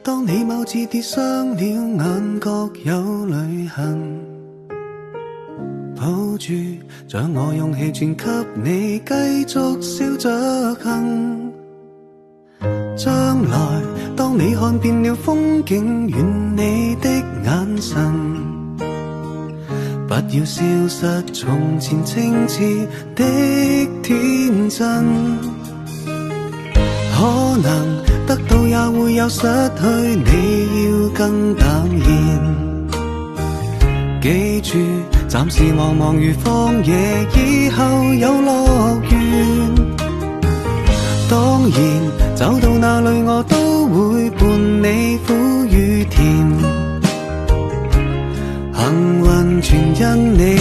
當你某次跌傷了，眼角有淚痕，抱住將我勇氣傳給你，繼續笑着行。將來當你看遍了風景，願你的眼神不要消失從前清澈的天真。可能得到也會有失去，你要更淡然。記住暫時茫茫如荒野，以後有樂園。當然走到哪裏我都會伴你苦與甜，幸運全因你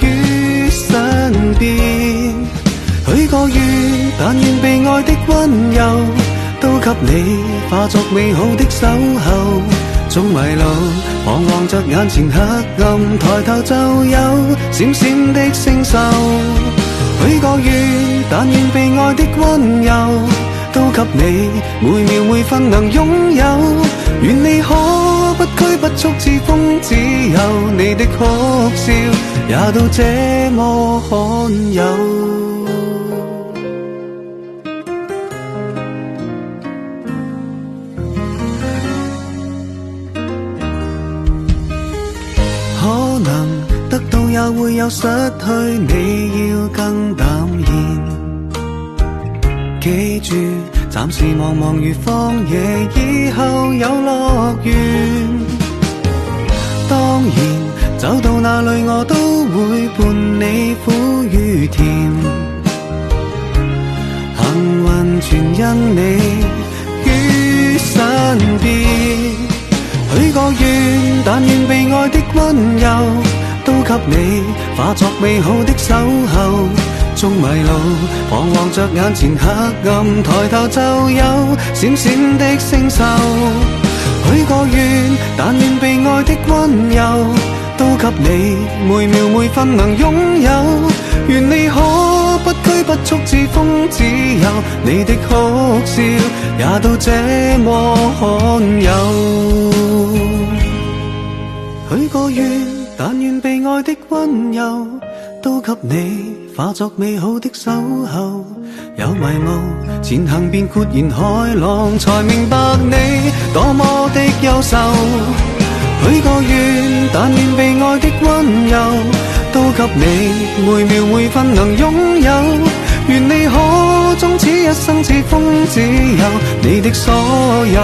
於身邊。許個願，但願被愛的溫柔都給你化作美好的守候。縱迷路彷徨着眼前黑暗，抬頭就有閃閃的星宿。許個願，但願被愛的溫柔都給你每秒每分能擁有。願你可不拘不束，似風自由，你的哭笑也都這麼罕有。可能得到也會有失去，你要更淡然。記住暫時茫茫如荒野，以後有樂園。當然走到哪裏我都會伴你苦與甜，幸運全因你於身邊。許個願，但願被愛的溫柔都給你化作美好的守候。縱迷路彷徨着眼前黑暗，抬頭就有閃閃的星宿。許個願，但願被愛的溫柔都給你每秒每分能擁有。願你可不拘不束，似風自由，你的哭笑也都這麼罕有。許個願，但願被愛的溫柔都給你化作美好的守候。有迷霧前行便豁然開朗，才明白你多麼的優秀。許個願，但願被愛的溫柔都給你每秒每分能擁有。願你可終此一生似風自由，你的所有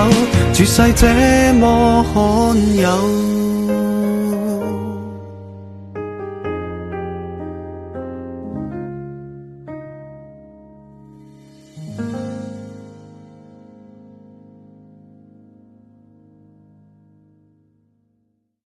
絕世這麼罕有。